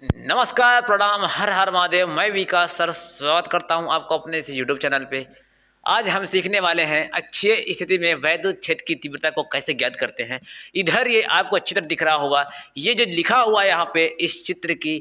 नमस्कार, प्रणाम, हर हर महादेव। मैं विकास सर स्वागत करता हूं आपको अपने इस यूट्यूब चैनल पे। आज हम सीखने वाले हैं अच्छी स्थिति में वैद्युत क्षेत्र की तीव्रता को कैसे ज्ञात करते हैं। इधर ये आपको चित्र दिख रहा होगा, ये जो लिखा हुआ है यहाँ पे, इस चित्र की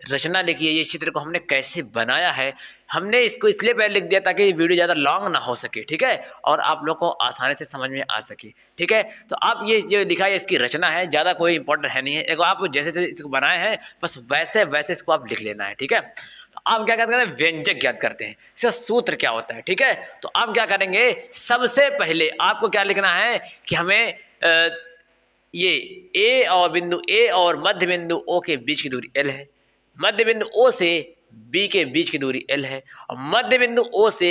रचना लिखी है। ये चित्र को हमने कैसे बनाया है, हमने इसको इसलिए पहले लिख दिया ताकि ये वीडियो ज़्यादा लॉन्ग ना हो सके, ठीक है, और आप लोग को आसानी से समझ में आ सके, ठीक है। तो आप ये जो लिखा है इसकी रचना है, ज़्यादा कोई इंपॉर्टेंट है नहीं है। एक आप जैसे जैसे इसको बनाए हैं बस वैसे वैसे इसको आप लिख लेना है, ठीक है। तो आप क्या करते हैं, व्यंजक ज्ञात करते हैं, इसका सूत्र क्या होता है, ठीक है। तो आप क्या करेंगे, सबसे पहले आपको क्या लिखना है कि हमें ये ए और बिंदु ए और मध्य बिंदु ओ के बीच की दूरी एल है। मध्य बिंदु ओ से बी के बीच की दूरी एल है और मध्य बिंदु ओ से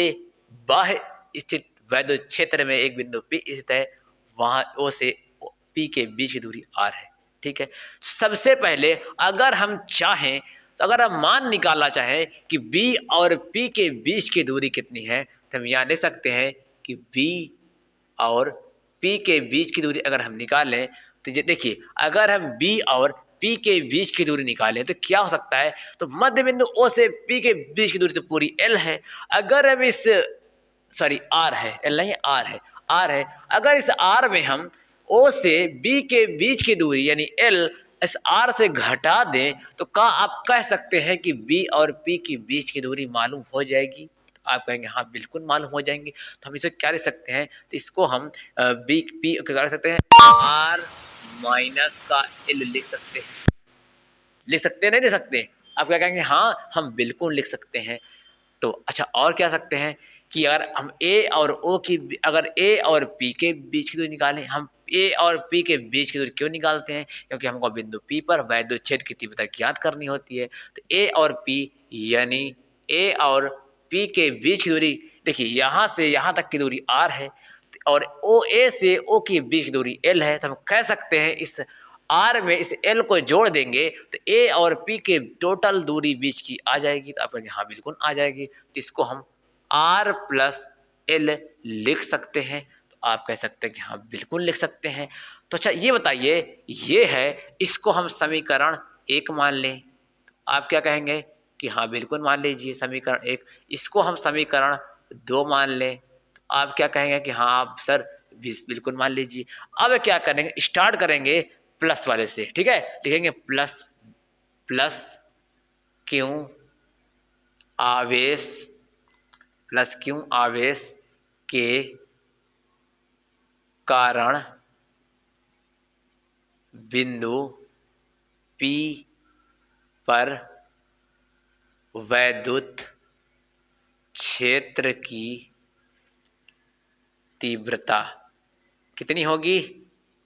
बाह्य स्थित वैद्युत क्षेत्र में एक बिंदु पी स्थित है, वहां ओ से पी के बीच की दूरी आर है, ठीक है। सबसे पहले अगर हम चाहें, तो अगर हम मान निकालना चाहें कि बी और पी के बीच की दूरी कितनी है, तो हम यहाँ लिख सकते हैं कि बी और पी के बीच की दूरी अगर हम निकालें, तो ये देखिए, अगर हम बी और पी के बीच की दूरी निकालें तो क्या हो सकता है। तो मध्य बिंदु ओ से पी के बीच की दूरी तो पूरी एल है। अगर हम इस सॉरी आर है, एल नहीं आर है, आर है। अगर इस आर में हम ओ से बी के बीच की दूरी यानी एल इस आर से घटा दें, तो क्या आप कह सकते हैं कि बी और पी के बीच की दूरी मालूम हो जाएगी। तो आप कहेंगे हाँ बिल्कुल मालूम हो जाएंगे। तो हम इसे क्या लिख सकते हैं, तो इसको हम बी पी क्या कर सकते हैं, आर माइनस का एल लिख सकते हैं। लिख सकते हैं नहीं लिख सकते, आप क्या कहेंगे, हाँ हम बिल्कुल लिख सकते हैं। तो अच्छा, और क्या सकते हैं कि अगर हम ए और ओ की, अगर ए और पी के बीच की दूरी निकालें, हम ए और पी के बीच की दूरी क्यों निकालते हैं, क्योंकि हमको बिंदु पी पर वैद्युत क्षेत्र की तीव्रता ज्ञात करनी होती है। तो ए और पी यानी ए और पी के बीच की दूरी, देखिए यहाँ से यहाँ तक की दूरी आर है और ओ ए से ओ की बीच की दूरी एल है। तो हम कह सकते हैं इस आर में इस एल को जोड़ देंगे तो ए और पी के टोटल दूरी बीच की आ जाएगी। तो आप कहेंगे हाँ बिल्कुल आ जाएगी। तो इसको हम आर प्लस एल लिख सकते हैं। तो आप कह सकते हैं कि हाँ बिल्कुल लिख सकते हैं। तो अच्छा ये बताइए, ये है, इसको हम समीकरण एक मान लें, तो आप क्या कहेंगे कि हाँ बिल्कुल मान लीजिए समीकरण एक। इसको हम समीकरण दो मान लें, तो आप क्या कहेंगे कि हाँ आप सर बिल्कुल मान लीजिए। अब क्या करेंगे, स्टार्ट करेंगे प्लस वाले से, ठीक है। लिखेंगे प्लस प्लस क्यों आवेश, प्लस क्यों आवेश के कारण बिंदु P पर वैद्युत क्षेत्र की तीव्रता कितनी होगी,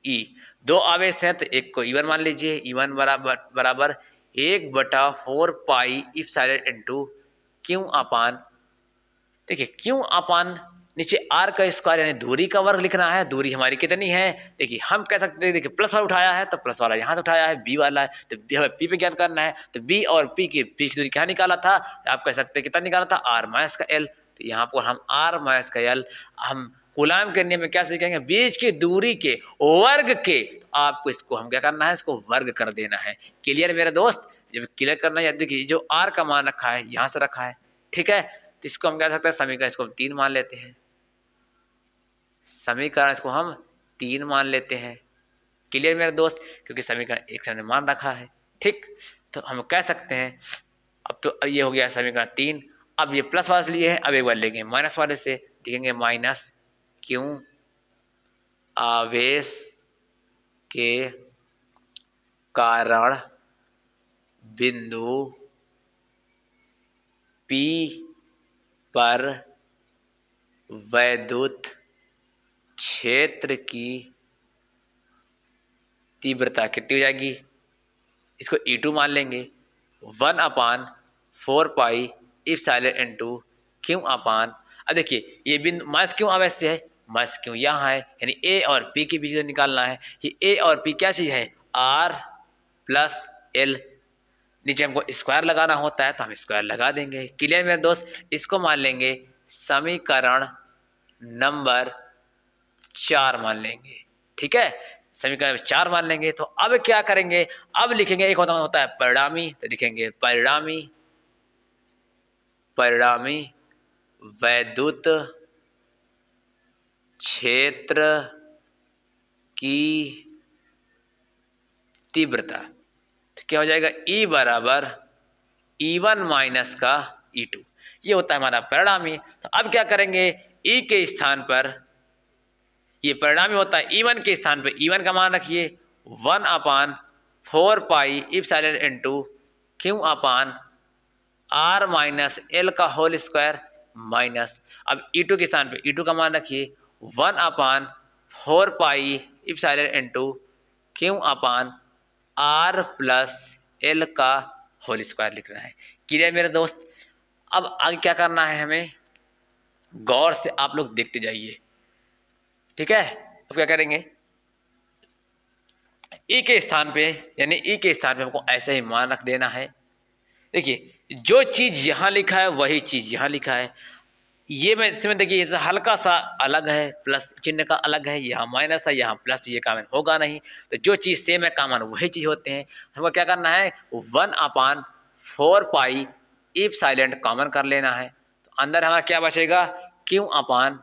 E। दो आवेश हैं तो एक को E1 मान लीजिए, E1 बराबर बराबर 1/4 पाई इप्सिलॉन इनटू क्यू अपान, देखिए क्यू अपान नीचे आर का स्क्वायर यानी दूरी का वर्ग लिखना है। दूरी हमारी कितनी है, देखिए हम कह सकते हैं, देखिए प्लस वाला उठाया है तो प्लस वाला यहाँ से उठाया है, बी वाला है तो बी हमें पी पे ज्ञात करना है। तो बी और पी के बीच की दूरी क्या निकाला था, आप कह सकते हैं कितना निकाला था, आर माइनस का एल। तो यहाँ पर हम आर माइनस का एल, हम कूलाम के नियम में क्या सीखेंगे, बीच की दूरी के वर्ग के, तो आपको इसको हम क्या करना है, इसको वर्ग कर देना है। क्लियर मेरे दोस्त, जब क्लियर करना है, देखिए जो आर का मान रखा है यहाँ से रखा है, ठीक है। तो इसको हम क्या कर सकते हैं, समीकरण इसको हम 3 मान लेते हैं, समीकरण इसको हम 3 मान लेते हैं। क्लियर मेरे दोस्त, क्योंकि समीकरण एक से हमने मान रखा है, ठीक। तो हम कह सकते हैं, अब ये हो गया समीकरण 3। अब ये प्लस वाले से लिए हैं, अब एक बार लेंगे माइनस वाले से, लिखेंगे माइनस क्यों आवेश के कारण बिंदु P पर वैद्युत क्षेत्र की तीव्रता कितनी हो जाएगी, इसको E2 मान लेंगे, 1/4 पाई इप्सिलॉन इनटू क्यू अपान, अब देखिए ये बिंदु माइनस क्यों अवश्य है, माइनस क्यों यहाँ है, यानी ए और पी के बीच में निकालना है। ये ए और पी क्या चीज़ है, आर प्लस एल। नीचे हमको स्क्वायर लगाना होता है तो हम स्क्वायर लगा देंगे। क्लियर मेरे दोस्त, इसको मान लेंगे समीकरण नंबर 4 मान लेंगे, ठीक है। समीकरण 4 मान लेंगे। तो अब क्या करेंगे, अब लिखेंगे, एक होता है परिणामी, तो लिखेंगे परिणामी वैद्युत क्षेत्र की तीव्रता। तो क्या हो जाएगा, E बराबर E1 माइनस का E2, ये होता है हमारा परिणामी। तो अब क्या करेंगे, E के स्थान पर, ये परिणामी होता है, E1 के स्थान पर E1 का मान रखिए 1/4 पाई इप्सिलॉन इंटू Q अपान R माइनस L का होल स्क्वायर माइनस, अब E2 के स्थान पे E2 का मान रखिए 1/4 पाई इप्सिलॉन इंटू Q अपान R प्लस L का होल स्क्वायर लिखना है। क्लियर मेरे दोस्त। अब आगे क्या करना है हमें, गौर से आप लोग देखते जाइए, ठीक है। अब क्या करेंगे, ई के स्थान पे, यानी ई के स्थान पे हमको ऐसे ही मान रख देना है। देखिए जो चीज यहां लिखा है वही चीज यहां लिखा है। ये मैं इसमें देखिए हल्का सा अलग है, प्लस चिन्ह का अलग है, यहाँ माइनस है यहाँ प्लस, ये कॉमन होगा नहीं। तो जो चीज़ सेम है कॉमन वही चीज़ होते हैं। हमको क्या करना है, 1/4 पाई इफ साइलेंट कॉमन कर लेना है। तो अंदर हमारा क्या बचेगा, Q upon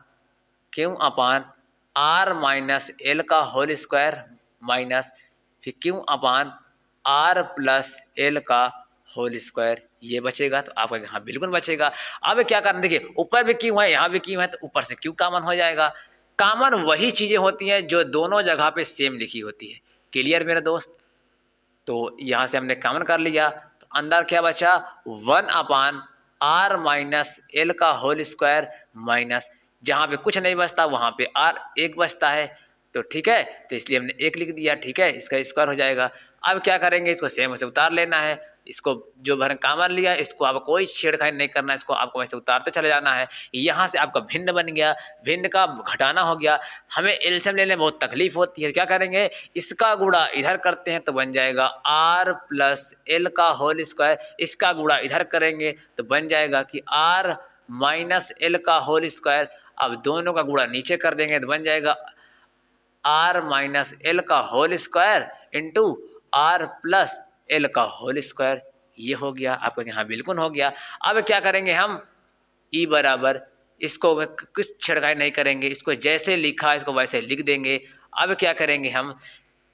R minus L का होल स्क्वायर माइनस फिर Q upon R plus L का होल स्क्वायर, ये बचेगा। तो आपका यहाँ बिल्कुल बचेगा। अब क्या करना, देखिए ऊपर भी क्यों है यहाँ भी क्यों है, तो ऊपर से क्यों कॉमन हो जाएगा। कॉमन वही चीजें होती हैं जो दोनों जगह पे सेम लिखी होती है। क्लियर मेरे दोस्त। तो यहाँ से हमने कॉमन कर लिया, तो अंदर क्या बचा 1/r माइनस एल का होल स्क्वायर माइनस, जहाँ पे कुछ नहीं बचता वहाँ पे r एक बचता है। तो ठीक है, तो इसलिए हमने एक लिख दिया, ठीक है, इसका स्क्वायर हो जाएगा। अब क्या करेंगे, इसको सेम से उतार लेना है। इसको जो भर कॉमन लिया इसको आप कोई छेड़खानी नहीं करना, इसको आपको वैसे उतारते चले जाना है। यहाँ से आपका भिन्न बन गया, भिन्न का घटाना हो गया। हमें एलसीएम लेने में बहुत तकलीफ होती है, क्या करेंगे, इसका गुणा इधर करते हैं तो बन जाएगा आर प्लस एल का होल स्क्वायर, इसका गुणा इधर करेंगे तो बन जाएगा कि आर माइनस एल का होल स्क्वायर। अब दोनों का गुणा नीचे कर देंगे तो बन जाएगा आर माइनस एल का whole square into R plus L का होल स्क्वायर। ये हो गया आपका, यहाँ बिल्कुल हो गया। अब क्या करेंगे हम, ई बराबर, इसको कुछ छिड़काई नहीं करेंगे, इसको जैसे लिखा इसको वैसे लिख देंगे। अब क्या करेंगे हम,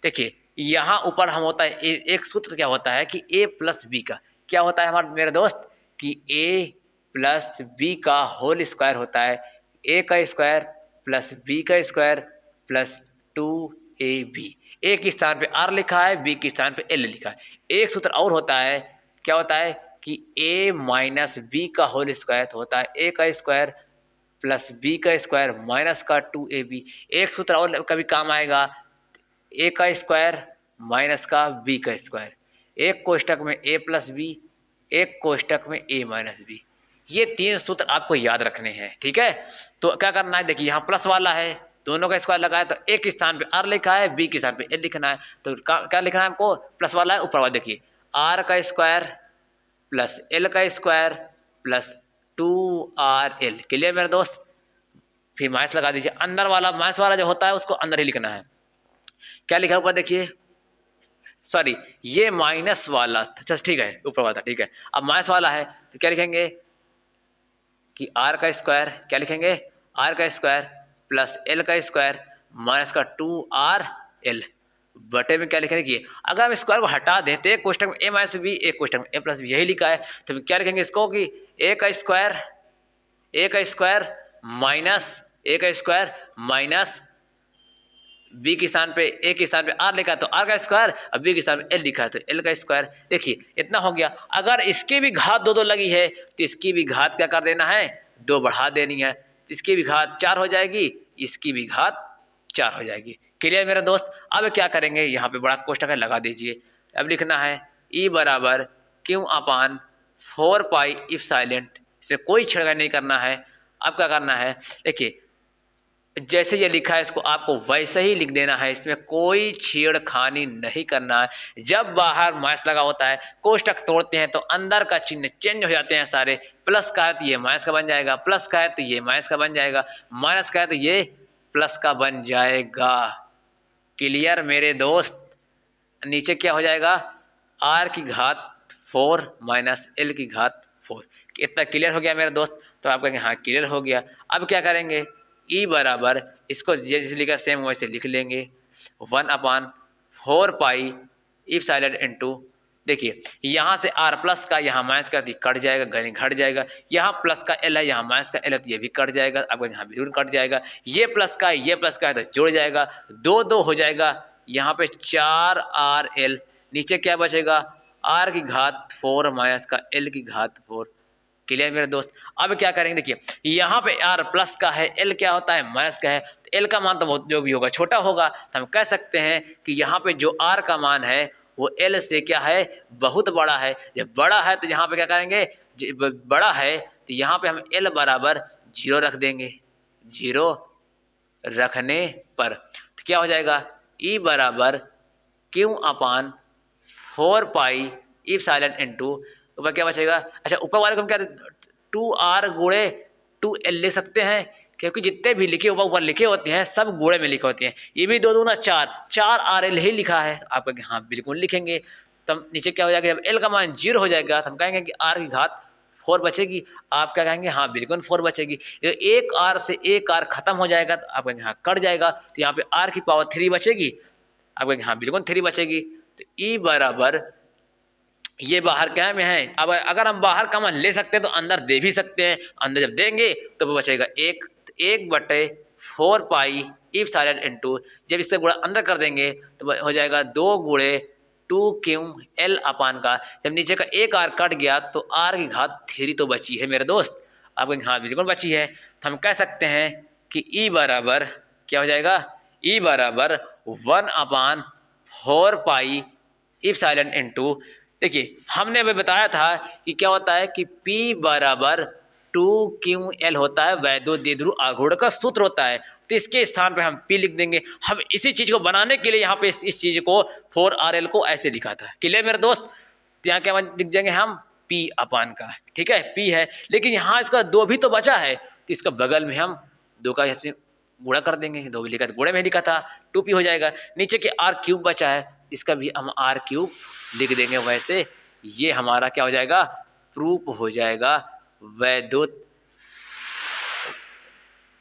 देखिए यहाँ ऊपर हम होता है एक सूत्र क्या होता है कि ए प्लस बी का क्या होता है हमारे मेरे दोस्त, कि ए प्लस बी का होल स्क्वायर होता है ए का स्क्वायर प्लस बी का स्क्वायर प्लस 2ab। ए के स्थान पे आर लिखा है, बी के स्थान पे एल लिखा है। एक सूत्र और होता है, क्या होता है कि a माइनस बी का होल स्क्वायर होता है a का स्क्वायर प्लस बी का स्क्वायर माइनस का 2ab। एक सूत्र और कभी काम आएगा, a का स्क्वायर माइनस का b का स्क्वायर, एक कोष्टक में a प्लस बी, एक कोष्टक में a माइनस बी। ये तीन सूत्र आपको याद रखने हैं, ठीक है। तो क्या करना है, देखिए यहाँ प्लस वाला है, दोनों का स्क्वायर लगाया तो एक स्थान पे r लिखा है, b के स्थान पे l लिखना है। तो क्या लिखना है हमको, प्लस वाला है ऊपर वाला, देखिए r का स्क्वायर प्लस एल का स्क्वायर प्लस 2rl। क्लियर मेरे दोस्त। फिर माइनस लगा दीजिए, अंदर वाला माइनस वाला जो होता है उसको अंदर ही लिखना है। क्या लिखा ऊपर देखिए, सॉरी ये माइनस वाला, अच्छा ठीक है ऊपर वाला था, ठीक है। अब माइनस वाला है तो क्या लिखेंगे कि r का स्क्वायर, क्या लिखेंगे r का स्क्वायर प्लस एल का स्क्वायर माइनस का 2rl बटे में क्या लिखेंगे, देखिए अगर हम स्क्वायर को हटा दें तो एक क्वेश्चन में a माइनस बी, एक क्वेश्चन में a प्लस बी, यही लिखा है। तो क्या लिखेंगे इसको कि a का स्क्वायर माइनस बी के स्थान पे ए के स्थान पे आर लिखा है तो आर का स्क्वायर, और बी के स्थान पे एल लिखा है तो एल का स्क्वायर। देखिए इतना हो गया। अगर इसकी भी घात दो दो लगी है तो इसकी भी घात क्या कर देना है, 2 बढ़ा देनी है। इसकी भी घात 4 हो जाएगी, इसकी भी घात 4 हो जाएगी। क्लियर मेरे दोस्त। अब क्या करेंगे, यहाँ पे बड़ा कोष्टक है लगा दीजिए। अब लिखना है ई बराबर Q upon 4 pi if silent, इसमें कोई छेड़छाड़ नहीं करना है। अब क्या करना है, देखिए जैसे ये लिखा है इसको आपको वैसे ही लिख देना है, इसमें कोई छेड़खानी नहीं करना है। जब बाहर माइनस लगा होता है कोष्टक तोड़ते हैं तो अंदर का चिन्ह चेंज हो जाते हैं सारे। प्लस का है तो ये माइनस का बन जाएगा, प्लस का है तो ये माइनस का बन जाएगा, माइनस का है तो ये प्लस का बन जाएगा। क्लियर मेरे दोस्त। नीचे क्या हो जाएगा, आर की घात 4 माइनस एल की घात 4। इतना क्लियर हो गया मेरे दोस्त। तो आप कहेंगे हाँ क्लियर हो गया। अब क्या करेंगे, ई बराबर इसको जैसे लिखा सेम वैसे लिख लेंगे 1/4 पाई इफ साइलेंट इंटू, देखिए यहाँ से आर प्लस का यहाँ माइनस का तो कट जाएगा, घट जाएगा। यहाँ प्लस का एल है, यहाँ माइनस का एल है तो ये भी कट जाएगा, अब यहाँ बिल्कुल कट जाएगा। ये प्लस का है तो जुड़ जाएगा, 2 हो जाएगा। यहाँ पे 4RL, नीचे क्या बचेगा, आर की घात 4 माइनस का एल की घात 4। क्लियर मेरे दोस्त। अब क्या करेंगे, देखिए यहाँ पे आर प्लस का है, एल क्या होता है माइनस का है, तो एल का मान तो जो भी होगा छोटा होगा, तो हम कह सकते हैं कि यहाँ पे जो आर का मान है वो एल से क्या है, बहुत बड़ा है। जब बड़ा है तो यहाँ पे क्या करेंगे, बड़ा है तो यहाँ पे हम एल बराबर 0 रख देंगे। 0 रखने पर तो क्या हो जाएगा, ई बराबर Q/4 pi if silent into, ऊपर क्या बचेगा, अच्छा ऊपर वाले को हम क्या 2R गुणे 2L ले सकते हैं, क्योंकि जितने भी लिखे ऊपर लिखे होते हैं सब गुणे में लिखे होते हैं। ये भी 2 दूना 4RL ही लिखा है, आप कहेंगे हाँ बिल्कुल लिखेंगे। तब नीचे क्या हो जाएगा, जब L का मान 0 हो जाएगा तो हम कहेंगे कि R की घात 4 बचेगी। आप क्या कहेंगे, हाँ बिल्कुल 4 बचेगी। एक R से एक R खत्म हो जाएगा तो आप कहेंगे हाँ कट जाएगा, तो यहाँ पे R की पावर 3 बचेगी। आप कहेंगे हाँ बिल्कुल 3 बचेगी। तो E बराबर, ये बाहर क्या में है, अब अगर हम बाहर का मान ले सकते हैं तो अंदर दे भी सकते हैं, अंदर जब देंगे तो वो बचेगा 1, तो 1/4 पाई इफ साइलेंट इंटू, जब इससे गुणा अंदर कर देंगे तो हो जाएगा 2 गुणे 2Q/L अपान का, जब नीचे का एक आर कट गया तो आर की घात 3 तो बची है मेरे दोस्त। आप कहेंगे हाँ बिल्कुल बची है। तो हम कह सकते हैं कि ई बराबर क्या हो जाएगा, ई बराबर 1/4 पाई इफ साइलेंट इंटू, देखिए हमने अभी बताया था कि क्या होता है कि P बराबर 2Q/L होता है, वैद्युत द्विध्रुव आघूर्ण का सूत्र होता है। तो इसके स्थान पे हम P लिख देंगे। हम इसी चीज को बनाने के लिए यहाँ पे इस चीज को 4RL को ऐसे लिखा था। क्लियर मेरे दोस्त। तो यहाँ क्या लिख देंगे हम P अपान का, ठीक है P है, लेकिन यहाँ इसका 2 भी तो बचा है, तो इसका बगल में हम 2 का गुणा कर देंगे। 2 भी लिखा था, गुणे में लिखा था, 2P हो जाएगा। नीचे के R³ बचा है, इसका भी हम R³ लिख देंगे वैसे। ये हमारा क्या हो जाएगा, प्रूफ हो जाएगा वैद्युत,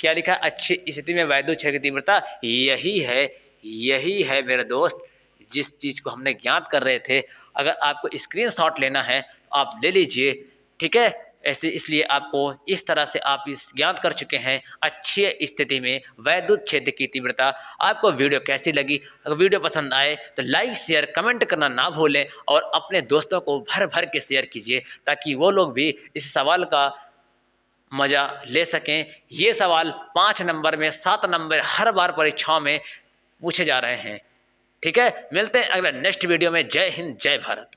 क्या लिखा, अच्छी स्थिति में वैद्युत क्षेत्र की तीव्रता यही है मेरे दोस्त, जिस चीज को हमने ज्ञात कर रहे थे। अगर आपको स्क्रीनशॉट लेना है तो आप ले लीजिए, ठीक है। ऐसे इसलिए आपको इस तरह से आप इस ज्ञात कर चुके हैं अच्छी स्थिति में वैद्युत क्षेत्र की तीव्रता। आपको वीडियो कैसी लगी, अगर वीडियो पसंद आए तो लाइक शेयर कमेंट करना ना भूलें, और अपने दोस्तों को भर भर के शेयर कीजिए ताकि वो लोग भी इस सवाल का मजा ले सकें। ये सवाल 5 नंबर में 7 नंबर हर बार परीक्षाओं में पूछे जा रहे हैं, ठीक है। मिलते हैं अगले नेक्स्ट वीडियो में। जय हिंद जय भारत।